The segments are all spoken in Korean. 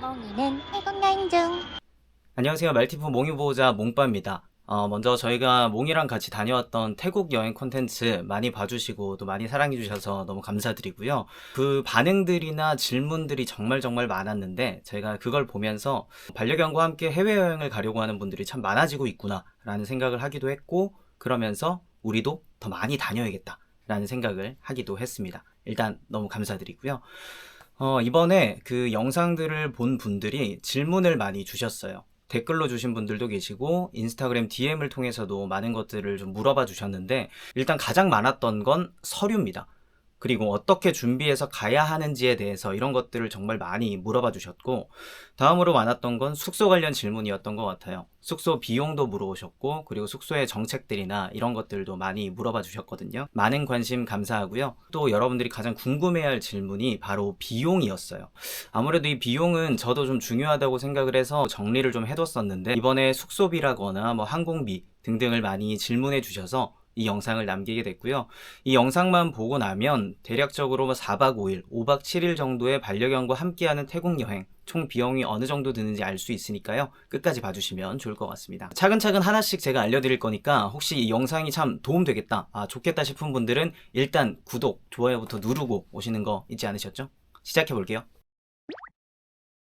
멍이는 태국 여행 중. 안녕하세요. 말티푸 몽유보호자 몽빠입니다. 먼저 저희가 몽이랑 같이 다녀왔던 태국 여행 콘텐츠 많이 봐주시고 또 많이 사랑해주셔서 너무 감사드리고요. 그 반응들이나 질문들이 정말 많았는데 제가 그걸 보면서 반려견과 함께 해외여행을 가려고 하는 분들이 참 많아지고 있구나 라는 생각을 하기도 했고, 그러면서 우리도 더 많이 다녀야겠다 라는 생각을 하기도 했습니다. 일단 너무 감사드리고요. 이번에 그 영상들을 본 분들이 질문을 많이 주셨어요. 댓글로 주신 분들도 계시고 인스타그램 DM을 통해서도 많은 것들을 좀 물어봐 주셨는데, 일단 가장 많았던 건 서류입니다. 그리고 어떻게 준비해서 가야 하는지에 대해서 이런 것들을 정말 많이 물어봐 주셨고, 다음으로 많았던 건 숙소 관련 질문이었던 것 같아요. 숙소 비용도 물어보셨고, 그리고 숙소의 정책들이나 이런 것들도 많이 물어봐 주셨거든요. 많은 관심 감사하고요. 또 여러분들이 가장 궁금해할 질문이 바로 비용이었어요. 아무래도 이 비용은 저도 좀 중요하다고 생각을 해서 정리를 좀 해뒀었는데, 이번에 숙소비라거나 뭐 항공비 등등을 많이 질문해 주셔서 이 영상을 남기게 됐고요. 이 영상만 보고 나면 대략적으로 4박 5일, 5박 7일 정도의 반려견과 함께하는 태국 여행 총 비용이 어느 정도 드는지 알 수 있으니까요. 끝까지 봐주시면 좋을 것 같습니다. 차근차근 하나씩 제가 알려드릴 거니까 혹시 이 영상이 참 도움되겠다, 좋겠다 싶은 분들은 일단 구독, 좋아요부터 누르고 오시는 거 잊지 않으셨죠? 시작해 볼게요.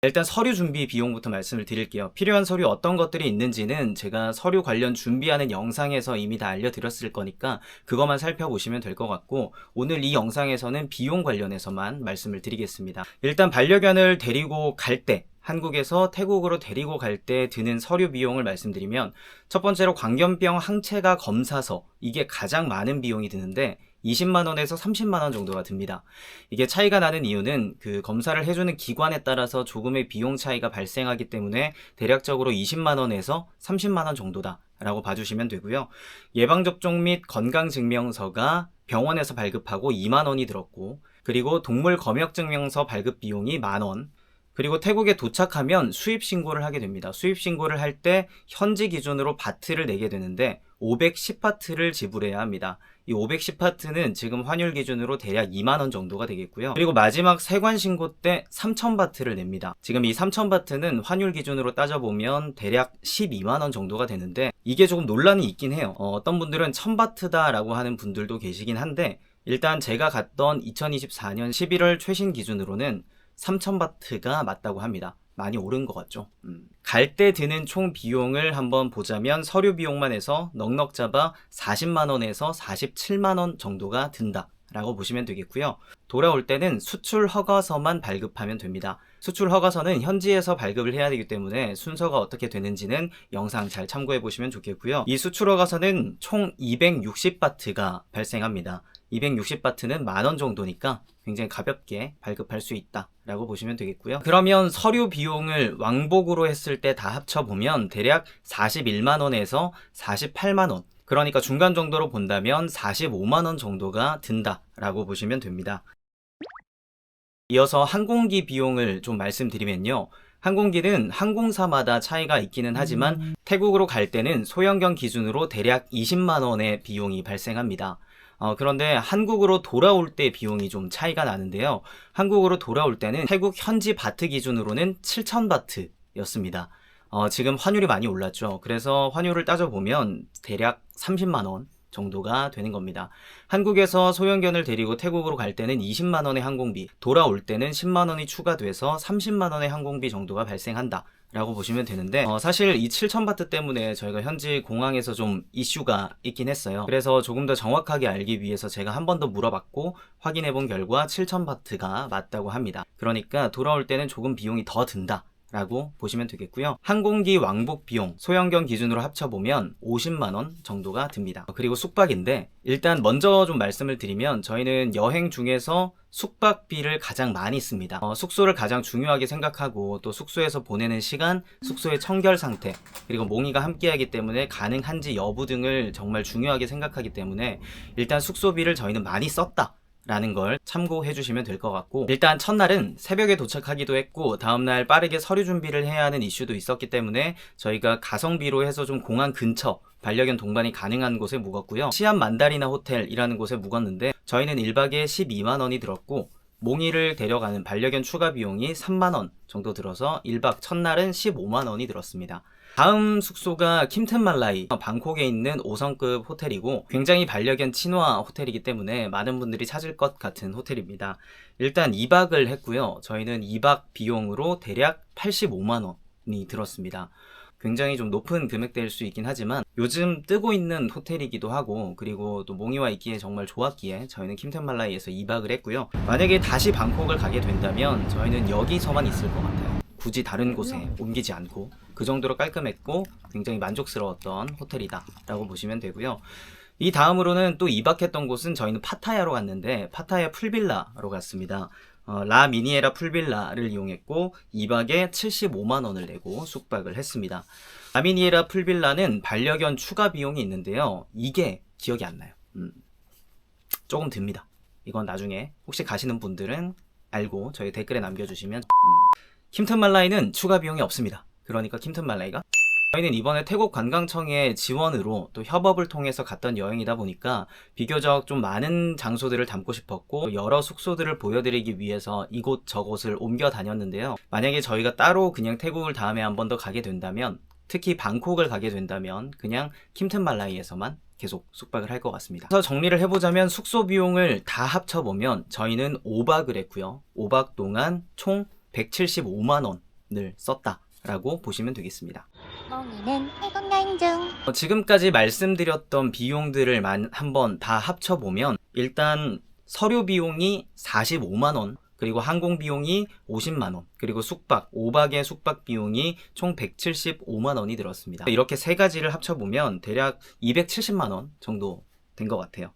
일단 서류 준비 비용부터 말씀을 드릴게요. 필요한 서류 어떤 것들이 있는지는 제가 서류 관련 준비하는 영상에서 이미 다 알려드렸을 거니까 그것만 살펴보시면 될 것 같고, 오늘 이 영상에서는 비용 관련해서만 말씀을 드리겠습니다. 일단 반려견을 데리고 갈 때, 한국에서 태국으로 데리고 갈 때 드는 서류 비용을 말씀드리면, 첫 번째로 광견병 항체가 검사서, 이게 가장 많은 비용이 드는데 20만원에서 30만원 정도가 듭니다. 이게 차이가 나는 이유는 그 검사를 해주는 기관에 따라서 조금의 비용 차이가 발생하기 때문에 대략적으로 20만원에서 30만원 정도다 라고 봐주시면 되고요. 예방접종 및 건강증명서가 병원에서 발급하고 2만원이 들었고, 그리고 동물 검역증명서 발급 비용이 만원, 그리고 태국에 도착하면 수입신고를 하게 됩니다. 수입신고를 할 때 현지 기준으로 바트를 내게 되는데 510바트를 지불해야 합니다. 이 510바트는 지금 환율 기준으로 대략 2만원 정도가 되겠고요. 그리고 마지막 세관 신고 때 3000바트를 냅니다. 지금 이 3000바트는 환율 기준으로 따져보면 대략 12만원 정도가 되는데, 이게 조금 논란이 있긴 해요. 어떤 분들은 1000바트다 라고 하는 분들도 계시긴 한데, 일단 제가 갔던 2024년 11월 최신 기준으로는 3000바트가 맞다고 합니다. 많이 오른 것 같죠? 갈 때 드는 총 비용을 한번 보자면 서류 비용만 해서 넉넉 잡아 40만원에서 47만원 정도가 든다 라고 보시면 되겠고요. 돌아올 때는 수출 허가서만 발급하면 됩니다. 수출 허가서는 현지에서 발급을 해야 되기 때문에 순서가 어떻게 되는지는 영상 잘 참고해 보시면 좋겠고요. 이 수출 허가서는 총 260바트가 발생합니다. 260바트는 만원 정도니까 굉장히 가볍게 발급할 수 있다 라고 보시면 되겠고요. 그러면 서류 비용을 왕복으로 했을 때 다 합쳐보면 대략 41만원에서 48만원, 그러니까 중간 정도로 본다면 45만원 정도가 든다 라고 보시면 됩니다. 이어서 항공기 비용을 좀 말씀드리면요, 항공기는 항공사마다 차이가 있기는 하지만 태국으로 갈 때는 소형견 기준으로 대략 20만원의 비용이 발생합니다. 그런데 한국으로 돌아올 때 비용이 좀 차이가 나는데요. 한국으로 돌아올 때는 태국 현지 바트 기준으로는 7000바트였습니다. 지금 환율이 많이 올랐죠. 그래서 환율을 따져보면 대략 30만원 정도가 되는 겁니다. 한국에서 소형견을 데리고 태국으로 갈 때는 20만원의 항공비, 돌아올 때는 10만원이 추가돼서 30만원의 항공비 정도가 발생한다 라고 보시면 되는데, 사실 이 7000바트 때문에 저희가 현지 공항에서 좀 이슈가 있긴 했어요. 그래서 조금 더 정확하게 알기 위해서 제가 한 번 더 물어봤고 확인해 본 결과 7000바트가 맞다고 합니다. 그러니까 돌아올 때는 조금 비용이 더 든다 라고 보시면 되겠고요. 항공기 왕복 비용 소형견 기준으로 합쳐보면 50만원 정도가 듭니다. 그리고 숙박인데, 일단 먼저 좀 말씀을 드리면 저희는 여행 중에서 숙박비를 가장 많이 씁니다. 숙소를 가장 중요하게 생각하고, 또 숙소에서 보내는 시간, 숙소의 청결 상태, 그리고 몽이가 함께하기 때문에 가능한지 여부 등을 정말 중요하게 생각하기 때문에 일단 숙소비를 저희는 많이 썼다 라는 걸 참고해 주시면 될 것 같고, 일단 첫날은 새벽에 도착하기도 했고 다음날 빠르게 서류 준비를 해야 하는 이슈도 있었기 때문에 저희가 가성비로 해서 좀 공항 근처 반려견 동반이 가능한 곳에 묵었고요. 시암 만다리나 호텔이라는 곳에 묵었는데 저희는 1박에 12만원이 들었고, 몽이를 데려가는 반려견 추가 비용이 3만원 정도 들어서 1박 첫날은 15만원이 들었습니다. 다음 숙소가 킴튼말라이, 방콕에 있는 5성급 호텔이고 굉장히 반려견 친화 호텔이기 때문에 많은 분들이 찾을 것 같은 호텔입니다. 일단 2박을 했고요. 저희는 2박 비용으로 대략 85만원이 들었습니다. 굉장히 좀 높은 금액대일 수 있긴 하지만 요즘 뜨고 있는 호텔이기도 하고, 그리고 또 몽이와 있기에 정말 좋았기에 저희는 킴튼말라이에서 2박을 했고요. 만약에 다시 방콕을 가게 된다면 저희는 여기서만 있을 것 같아요. 굳이 다른 곳에 옮기지 않고 그 정도로 깔끔했고 굉장히 만족스러웠던 호텔이다 라고 보시면 되고요. 이 다음으로는 또 2박했던 곳은 저희는 파타야로 갔는데 파타야 풀빌라로 갔습니다. 라 미니에라 풀빌라를 이용했고 2박에 75만원을 내고 숙박을 했습니다. 라 미니에라 풀빌라는 반려견 추가 비용이 있는데요. 이게 기억이 안 나요. 조금 듭니다. 이건 나중에 혹시 가시는 분들은 알고 저희 댓글에 남겨주시면. 킴튼말라이는 추가 비용이 없습니다. 그러니까 킴튼말라이가 저희는 이번에 태국 관광청의 지원으로 또 협업을 통해서 갔던 여행이다 보니까 비교적 좀 많은 장소들을 담고 싶었고 여러 숙소들을 보여드리기 위해서 이곳 저곳을 옮겨 다녔는데요. 만약에 저희가 따로 그냥 태국을 다음에 한 번 더 가게 된다면, 특히 방콕을 가게 된다면 그냥 킴튼말라이에서만 계속 숙박을 할 것 같습니다. 그래서 정리를 해보자면 숙소 비용을 다 합쳐보면 저희는 5박을 했고요. 5박 동안 총 175만원을 썼다 라고 보시면 되겠습니다. 몽이는 태국 여행 중. 지금까지 말씀드렸던 비용들을 한번 다 합쳐보면 일단 서류 비용이 45만원, 그리고 항공 비용이 50만원, 그리고 숙박, 5박의 숙박 비용이 총 175만원이 들었습니다. 이렇게 세 가지를 합쳐보면 대략 270만원 정도 된 것 같아요.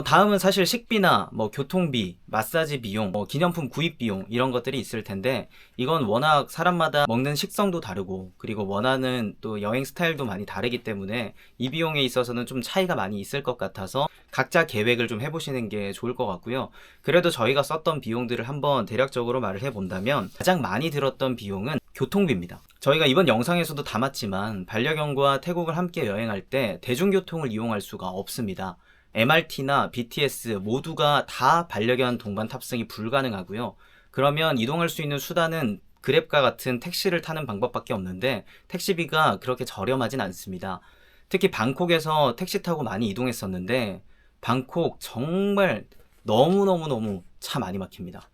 다음은 사실 식비나 교통비, 마사지 비용, 기념품 구입 비용 이런 것들이 있을 텐데 이건 워낙 사람마다 먹는 식성도 다르고 그리고 원하는 또 여행 스타일도 많이 다르기 때문에 이 비용에 있어서는 좀 차이가 많이 있을 것 같아서 각자 계획을 좀 해보시는 게 좋을 것 같고요. 그래도 저희가 썼던 비용들을 한번 대략적으로 말을 해본다면 가장 많이 들었던 비용은 교통비입니다. 저희가 이번 영상에서도 담았지만 반려견과 태국을 함께 여행할 때 대중교통을 이용할 수가 없습니다. MRT나 BTS 모두가 다 반려견 동반 탑승이 불가능하고요. 그러면 이동할 수 있는 수단은 그랩과 같은 택시를 타는 방법밖에 없는데 택시비가 그렇게 저렴하진 않습니다. 특히 방콕에서 택시 타고 많이 이동했었는데 방콕 정말 너무너무 차 많이 막힙니다.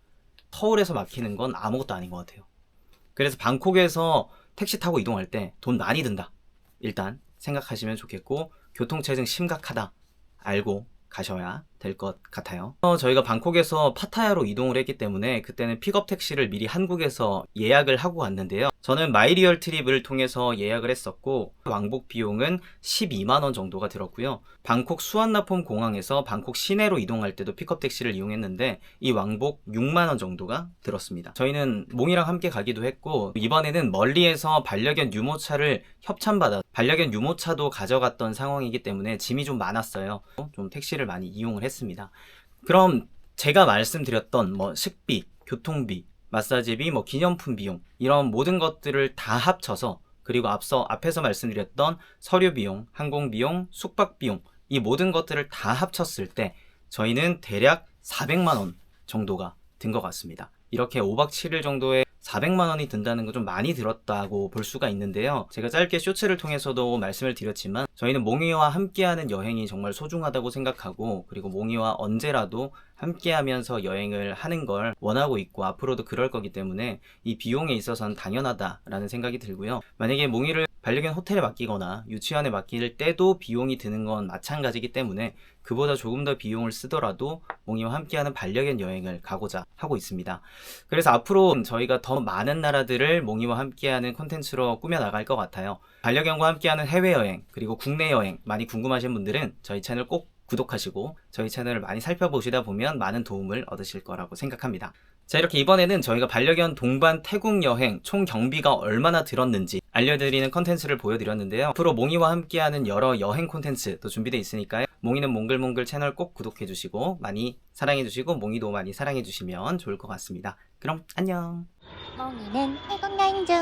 서울에서 막히는 건 아무것도 아닌 것 같아요. 그래서 방콕에서 택시 타고 이동할 때 돈 많이 든다, 일단 생각하시면 좋겠고 교통체증 심각하다 알고 가셔야 될 것 같아요. 저희가 방콕에서 파타야로 이동을 했기 때문에 그때는 픽업 택시를 미리 한국에서 예약을 하고 왔는데요. 저는 마이리얼 트립을 통해서 예약을 했었고 왕복 비용은 12만원 정도가 들었고요. 방콕 수완나폼 공항에서 방콕 시내로 이동할 때도 픽업 택시를 이용했는데 이 왕복 6만원 정도가 들었습니다. 저희는 몽이랑 함께 가기도 했고 이번에는 멀리에서 반려견 유모차를 협찬받아 반려견 유모차도 가져갔던 상황이기 때문에 짐이 좀 많았어요. 좀 택시를 많이 이용을 했습니다. 그럼 제가 말씀드렸던 식비, 교통비, 마사지비, 기념품 비용 이런 모든 것들을 다 합쳐서, 그리고 앞에서 말씀드렸던 서류 비용, 항공 비용, 숙박 비용 이 모든 것들을 다 합쳤을 때 저희는 대략 400만원 정도가 든 것 같습니다. 이렇게 5박 7일 정도에 400만원이 든다는 거 좀 많이 들었다고 볼 수가 있는데요. 제가 짧게 쇼츠를 통해서도 말씀을 드렸지만 저희는 몽이와 함께하는 여행이 정말 소중하다고 생각하고, 그리고 몽이와 언제라도 함께하면서 여행을 하는 걸 원하고 있고 앞으로도 그럴 거기 때문에 이 비용에 있어서는 당연하다라는 생각이 들고요. 만약에 몽이를 반려견 호텔에 맡기거나 유치원에 맡길 때도 비용이 드는 건 마찬가지이기 때문에 그보다 조금 더 비용을 쓰더라도 몽이와 함께하는 반려견 여행을 가고자 하고 있습니다. 그래서 앞으로 저희가 더 많은 나라들을 몽이와 함께하는 콘텐츠로 꾸며나갈 것 같아요. 반려견과 함께하는 해외여행 그리고 국내 여행 많이 궁금하신 분들은 저희 채널 꼭 구독하시고 저희 채널을 많이 살펴보시다 보면 많은 도움을 얻으실 거라고 생각합니다. 자, 이렇게 이번에는 저희가 반려견 동반 태국 여행 총 경비가 얼마나 들었는지 알려드리는 컨텐츠를 보여드렸는데요. 앞으로 몽이와 함께하는 여러 여행 콘텐츠도 준비되어 있으니까요. 몽이는 몽글몽글 채널 꼭 구독해주시고 많이 사랑해주시고 몽이도 많이 사랑해주시면 좋을 것 같습니다. 그럼 안녕. 몽이는 태국 여행 중.